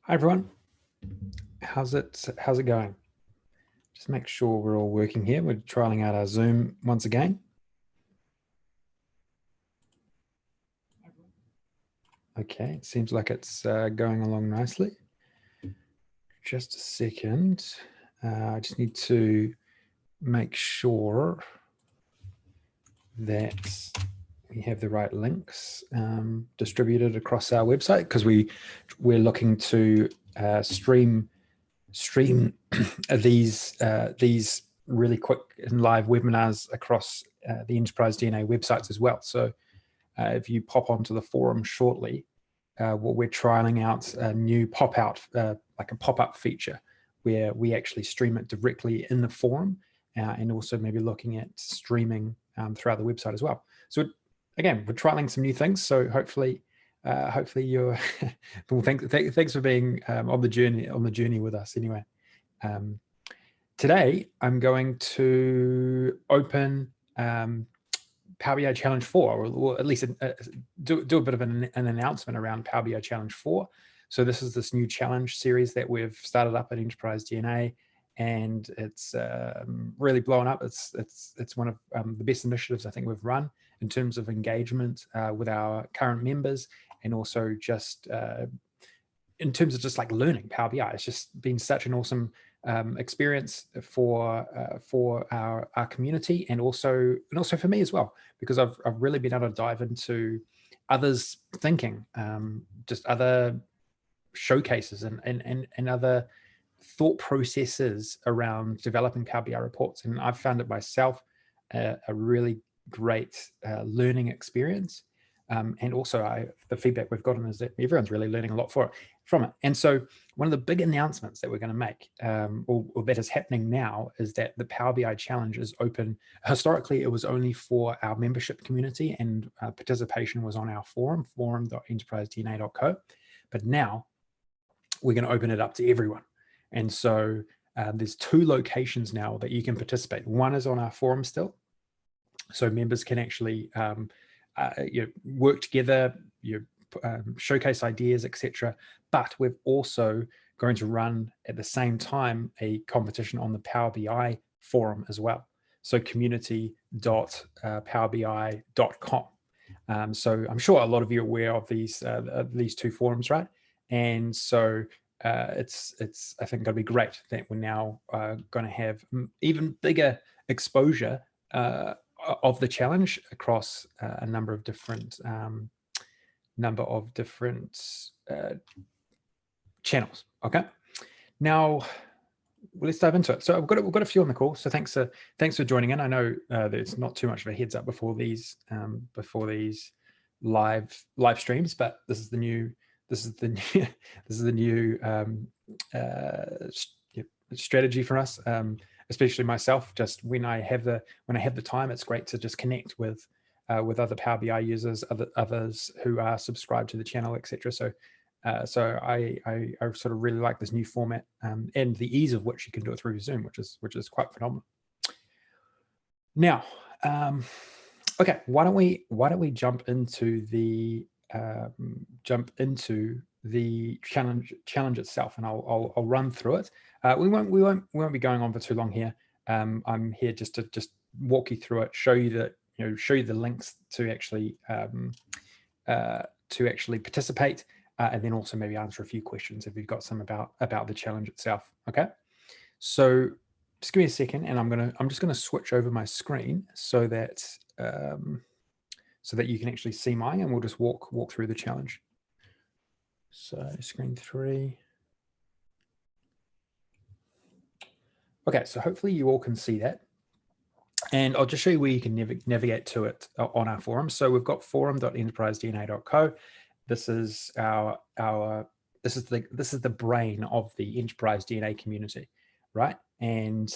Hi everyone, how's it going? Just make sure we're all working here. We're trialing out our Zoom once again. Okay, it seems like it's going along nicely. Just a second. I just need to make sure that we have the right links distributed across our website, because we're looking to stream these really quick and live webinars across the Enterprise DNA websites as well. So if you pop onto the forum shortly, what we're trialing out a new pop-out, like a pop-up feature, where we actually stream it directly in the forum, and also maybe looking at streaming throughout the website as well. So again, we're trialing some new things. So hopefully you're well, thanks for being on the journey with us anyway. Today I'm going to open Power BI Challenge 4, or at least do a bit of an announcement around Power BI Challenge 4. So this is this new challenge series that we've started up at Enterprise DNA, and it's really blown up. It's one of the best initiatives I think we've run in terms of engagement with our current members, and also just in terms of just like learning Power BI. It's just been such an awesome experience for our community, and also for me as well, because I've really been able to dive into others' thinking, just other showcases and other thought processes around developing Power BI reports. And I've found it myself a really great learning experience. And also the feedback we've gotten is that everyone's really learning a lot from it. And so one of the big announcements that we're going to make, or that is happening now, is that the Power BI Challenge is open. Historically, it was only for our membership community, and participation was on our forum.enterprisedna.co. But now we're going to open it up to everyone. And so there's 2 locations now that you can participate. One is on our forum still, so members can actually work together, showcase ideas, etc. But we're also going to run at the same time a competition on the Power BI forum as well. So community.powerbi.com. So I'm sure a lot of you are aware of these 2 forums, right? And so it's I think going to be great that we're now going to have even bigger exposure of the challenge across a number of different channels. Okay, now let's dive into it. So we've got a few on the call. So thanks for joining in. I know there's not too much of a heads up before these live streams, but this is the new strategy for us, especially myself. Just when I have the time, it's great to just connect with other Power BI users, others who are subscribed to the channel, etc. So I sort of really like this new format, and the ease of which you can do it through Zoom, which is quite phenomenal. Now, okay, why don't we jump into the challenge itself, and I'll run through it. We won't be going on for too long here. I'm here just to walk you through it, show you the links to actually participate, and then also maybe answer a few questions if you've got some about the challenge itself. Okay, so just give me a second, and I'm just gonna switch over my screen so that you can actually see mine, and we'll just walk through the challenge. So screen 3. Okay, so hopefully you all can see that. And I'll just show you where you can navigate to it on our forum. So we've got forum.enterprisedna.co. This is this is the brain of the Enterprise DNA community, right? And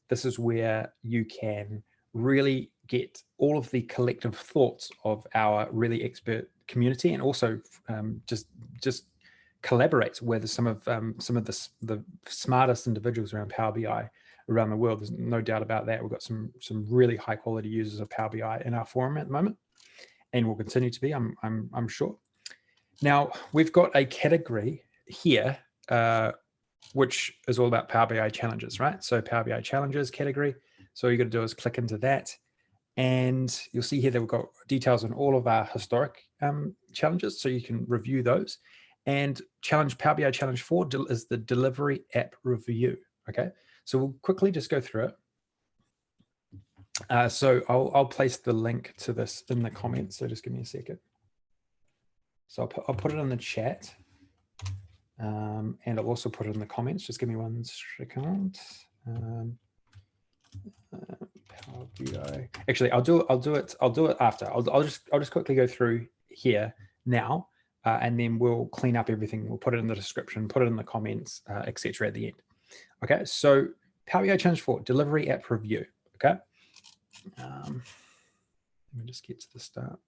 this is where you can really get all of the collective thoughts of our really expert community, and also just collaborate with some of the smartest individuals around Power BI around the world. There's no doubt about that. We've got some really high quality users of Power BI in our forum at the moment, and will continue to be, I'm sure. Now we've got a category here, which is all about Power BI challenges, right? So Power BI challenges category. So all you got to do is click into that, and you'll see here that we've got details on all of our historic challenges, so you can review those. And Power BI Challenge 4 is the delivery app review. Okay, so we'll quickly just go through it. So I'll place the link to this in the comments. So just give me a second. So I'll put it in the chat, and I'll also put it in the comments. Just give me 1 second. Power BI. Actually, I'll do it after. I'll just quickly go through here now, and then we'll clean up everything. We'll put it in the description, put it in the comments, etc. at the end. Okay, so Power BI Challenge 4 delivery app review. Okay, let me just get to the start.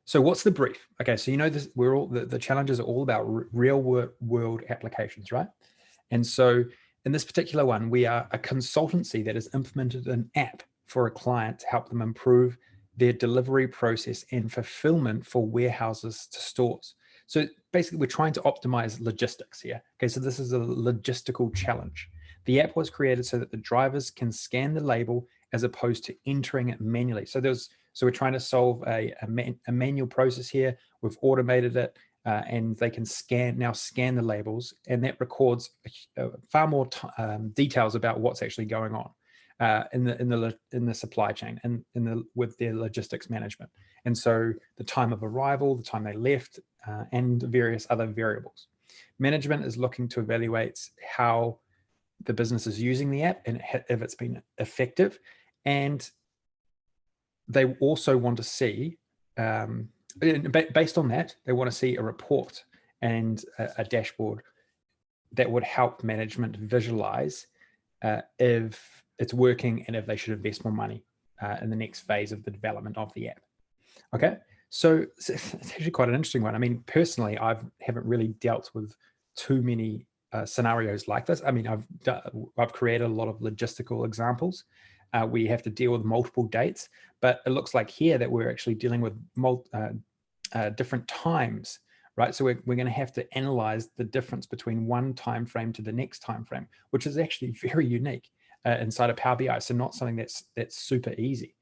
So what's the brief? Okay, so you know this. We're all the challenges are all about real world applications, right? And so in this particular one, we are a consultancy that has implemented an app for a client to help them improve their delivery process and fulfillment for warehouses to stores. So basically, we're trying to optimize logistics here. Okay, so this is a logistical challenge. The app was created so that the drivers can scan the label as opposed to entering it manually. So we're trying to solve a manual process here. We've automated it. And they can now scan the labels, and that records far more details about what's actually going on in the supply chain and with their logistics management. And so the time of arrival, the time they left, and various other variables. Management is looking to evaluate how the business is using the app and if it's been effective, and they also want to see. Based on that, they want to see a report and a dashboard that would help management visualize if it's working and if they should invest more money in the next phase of the development of the app. Okay, so it's actually quite an interesting one. I mean, personally, I haven't really dealt with too many scenarios like this. I mean, I've created a lot of logistical examples. We have to deal with multiple dates, but it looks like here that we're actually dealing with different times, right? So we're going to have to analyze the difference between one time frame to the next time frame, which is actually very unique inside of Power BI. So not something that's super easy.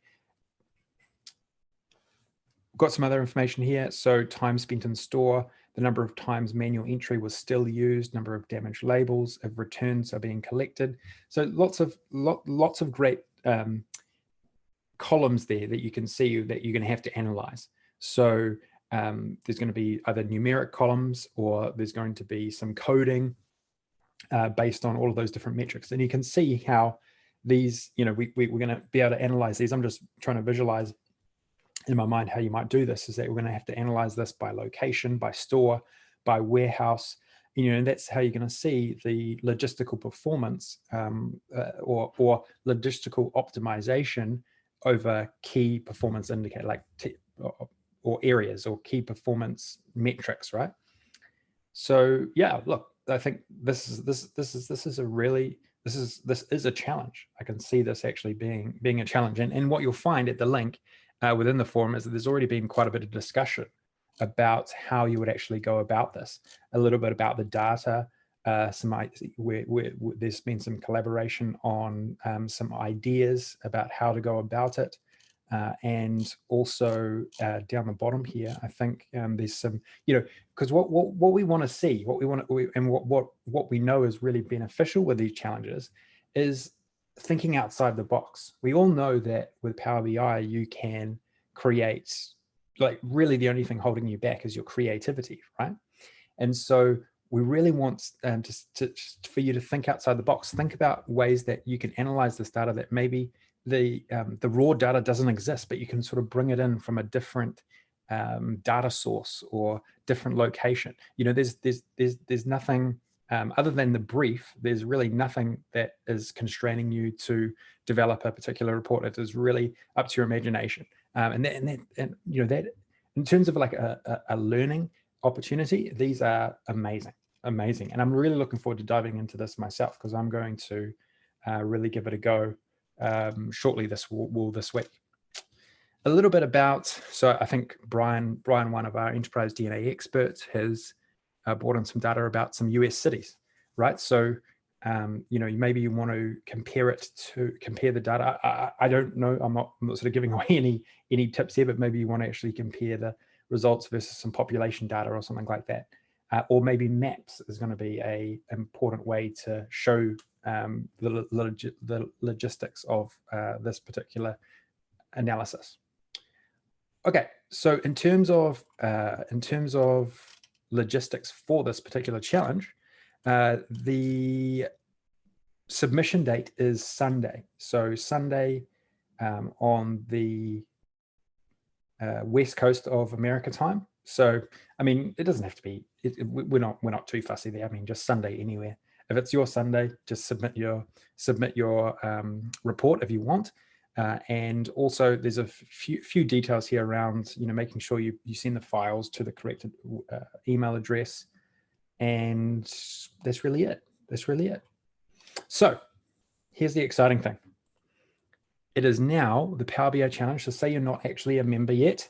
Got some other information here. So time spent in store, the number of times manual entry was still used, number of damaged labels, if returns are being collected. So lots of great columns there that you can see that you're going to have to analyze. So there's going to be either numeric columns or there's going to be some coding based on all of those different metrics. And you can see how these, we're going to be able to analyze these. I'm just trying to visualize in my mind how you might do this, is that we're going to have to analyze this by location, by store, by warehouse, and that's how you're going to see the logistical performance or logistical optimization over key performance indicator, like or areas or key performance metrics, right? So yeah, look, I think this is a challenge. I can see this actually being a challenge, and what you'll find at the link within the forum is that there's already been quite a bit of discussion about how you would actually go about this, a little bit about the data, where there's been some collaboration on some ideas about how to go about it. And also down the bottom here, I think there's some, because what we want to see, what we know is really beneficial with these challenges is thinking outside the box. We all know that with Power BI, you can create, like, really the only thing holding you back is your creativity, right? And so we really want for you to think outside the box. Think about ways that you can analyze this data that maybe the raw data doesn't exist, but you can sort of bring it in from a different data source or different location. There's nothing other than the brief. There's really nothing that is constraining you to develop a particular report. It is really up to your imagination. And that in terms of like a learning opportunity, these are amazing. And I'm really looking forward to diving into this myself, because I'm going to really give it a go shortly this week. a little bit about, so I think Brian, one of our enterprise DNA experts, has brought in some data about some US cities, right? So, maybe you want to compare the data. I don't know. I'm not sort of giving away any tips here, but maybe you want to actually compare the results versus some population data or something like that. Or maybe maps is going to be a important way to show the logistics of this particular analysis. Okay, so in terms of logistics for this particular challenge, the submission date is Sunday. So Sunday on the west coast of America time. So I mean, it doesn't have to be. We're not too fussy there. I mean, just Sunday anywhere. If it's your Sunday, just submit your report if you want. And also, there's a few details here around making sure you send the files to the correct email address, and that's really it. So here's the exciting thing. It is now the Power BI challenge. So say you're not actually a member yet,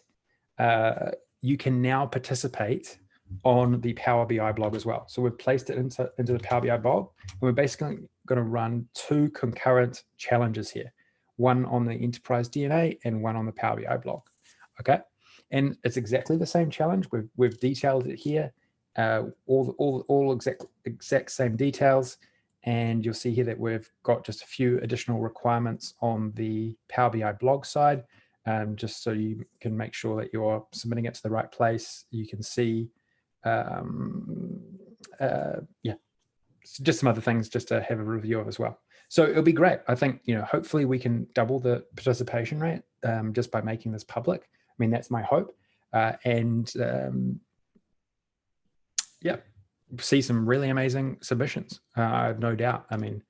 you can now participate on the Power BI blog as well. So we've placed it into the Power BI blog, and we're basically going to run 2 concurrent challenges here. One on the Enterprise DNA and one on the Power BI blog. Okay, and it's exactly the same challenge. We've detailed it here, all exact same details, and you'll see here that we've got just a few additional requirements on the Power BI blog side, just so you can make sure that you're submitting it to the right place. You can see, just some other things just to have a review of as well. So it'll be great. I think, hopefully we can double the participation rate just by making this public. I mean, that's my hope. See some really amazing submissions. I have no doubt. I mean,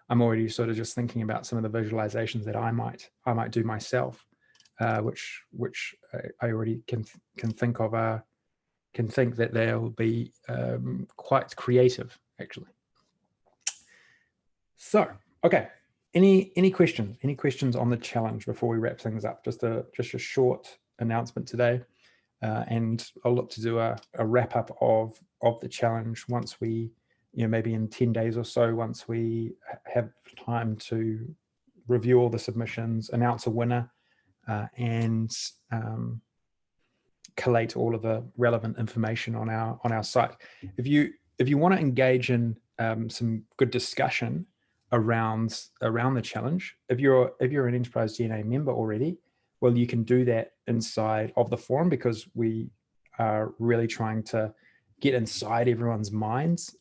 I'm already sort of just thinking about some of the visualizations that I might do myself, which I already can think of. Can think that they'll be quite creative, actually. So, okay, any questions? Any questions on the challenge before we wrap things up? Just a short announcement today, and I'll look to do a wrap up of the challenge once we, maybe in 10 days or so, once we have time to review all the submissions, announce a winner, and collate all of the relevant information on our site. If you want to engage in some good discussion around the challenge, if you're an Enterprise DNA member already, well, you can do that inside of the forum, because we are really trying to get inside everyone's minds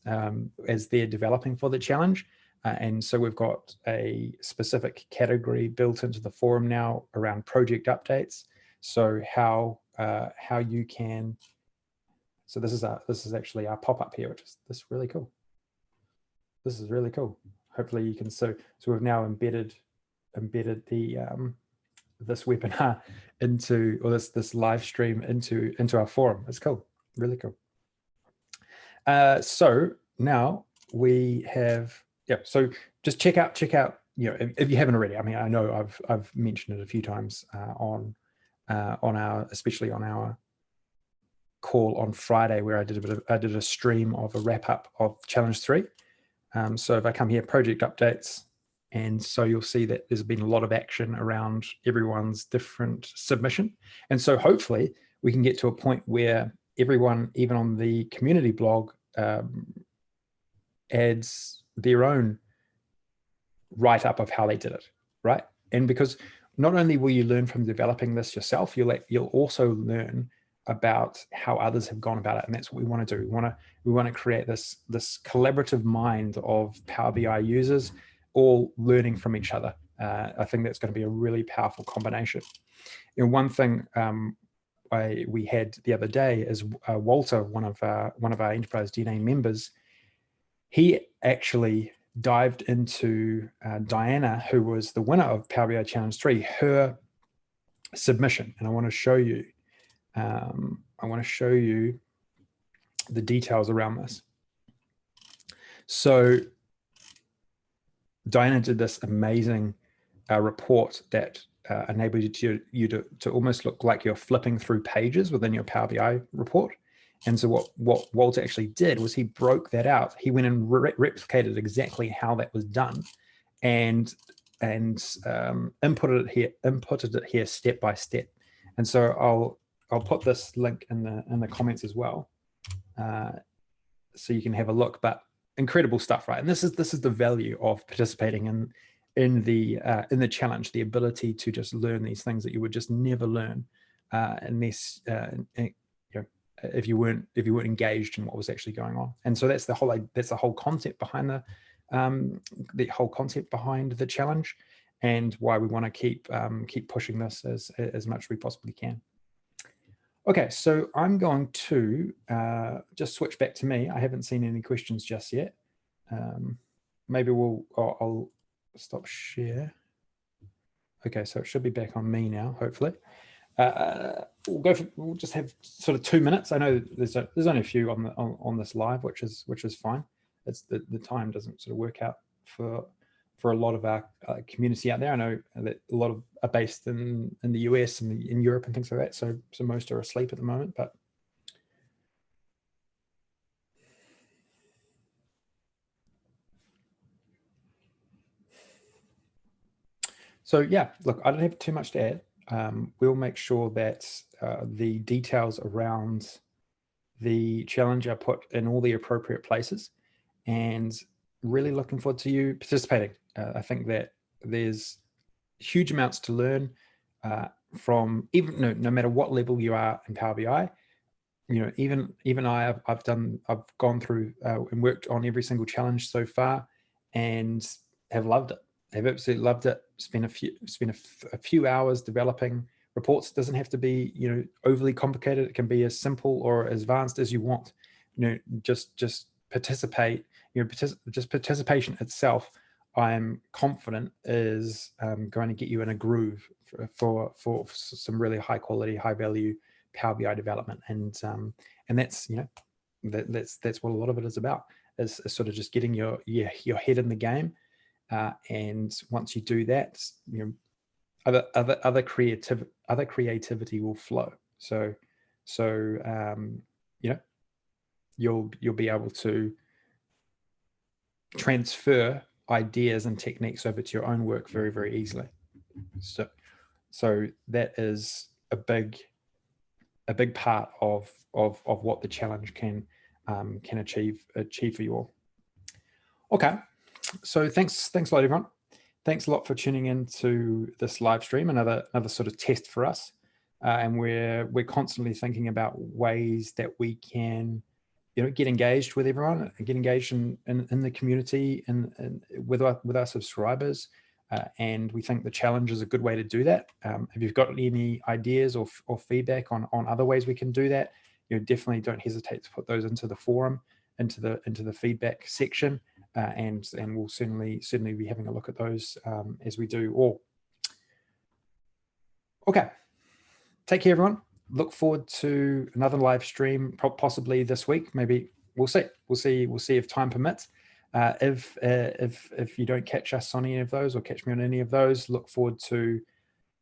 as they're developing for the challenge. And so we've got a specific category built into the forum now around project updates. So how you can, so this is actually our pop-up here, which is this really cool. This is really cool. Hopefully you can, so we've now embedded the this webinar into, or this live stream into our forum. It's cool, really cool. So now we have, so just check out, if you haven't already. I mean, I know I've mentioned it a few times on our, especially on our call on Friday, where I did a stream of a wrap up of challenge 3. So if I come here, project updates, and so you'll see that there's been a lot of action around everyone's different submission. And so hopefully we can get to a point where everyone, even on the community blog, adds their own write-up of how they did it, right? And because not only will you learn from developing this yourself, you'll also learn about how others have gone about it, and that's what we want to do. We want to create this collaborative mind of Power BI users, all learning from each other. I think that's going to be a really powerful combination. One thing we had the other day is Walter, one of our Enterprise DNA members. He actually dived into Diana, who was the winner of Power BI Challenge 3, her submission, and I want to show you. The details around this. So Diana did this amazing report that enable you to almost look like you're flipping through pages within your Power BI report. And so what Walter actually did was he broke that out. He went and replicated exactly how that was done, and inputted it here step by step. And so I'll put this link in the comments as well, so you can have a look. But incredible stuff, right? And this is the value of participating in the challenge, the ability to just learn these things that you would just never learn unless if you weren't engaged in what was actually going on. And so that's the whole concept behind the whole concept behind the challenge, and why we want to keep pushing this as much as we possibly can. Okay, so I'm going to just switch back to me. I haven't seen any questions just yet. Maybe I'll stop share. Okay, so it should be back on me now, hopefully. We'll just have sort of 2 minutes. I know there's only a few on this live, which is fine. It's the time doesn't sort of work out for a lot of our community out there. I know that a lot of are based in the US and in Europe and things like that. So most are asleep at the moment, but. So yeah, look, I don't have too much to add. We'll make sure that the details around the challenge are put in all the appropriate places, and really looking forward to you participating. I think that there's huge amounts to learn from even no matter what level you are in Power BI. Even I've gone through and worked on every single challenge so far, and have loved it. I've absolutely loved it. Spent a few hours developing reports. It doesn't have to be overly complicated. It can be as simple or as advanced as you want. Just participate. Just participation itself, I'm confident is going to get you in a groove for some really high quality, high value Power BI development. And that's that's what a lot of it is about. Is sort of just getting your head in the game. And once you do that, other creativity will flow. So you'll be able to transfer ideas and techniques over to your own work very, very easily. So that is a big part of what the challenge can achieve for you all. Okay. So thanks a lot, everyone. Thanks a lot for tuning in to this live stream, another sort of test for us. And we're constantly thinking about ways that we can, get engaged with everyone, get engaged in the community and with our subscribers. And we think the challenge is a good way to do that. If you've got any ideas or feedback on other ways we can do that, definitely don't hesitate to put those into the forum, into the feedback section. And we'll certainly be having a look at those as we do all. Okay, take care, everyone. Look forward to another live stream, possibly this week. Maybe we'll see. We'll see if time permits. If you don't catch us on any of those or catch me on any of those, look forward to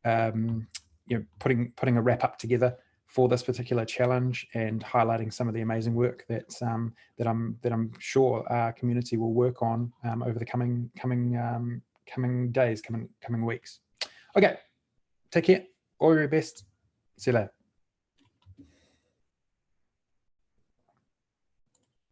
putting a wrap up together for this particular challenge and highlighting some of the amazing work that I'm sure our community will work on over the coming days, coming weeks. Okay, take care. All your best. See you later.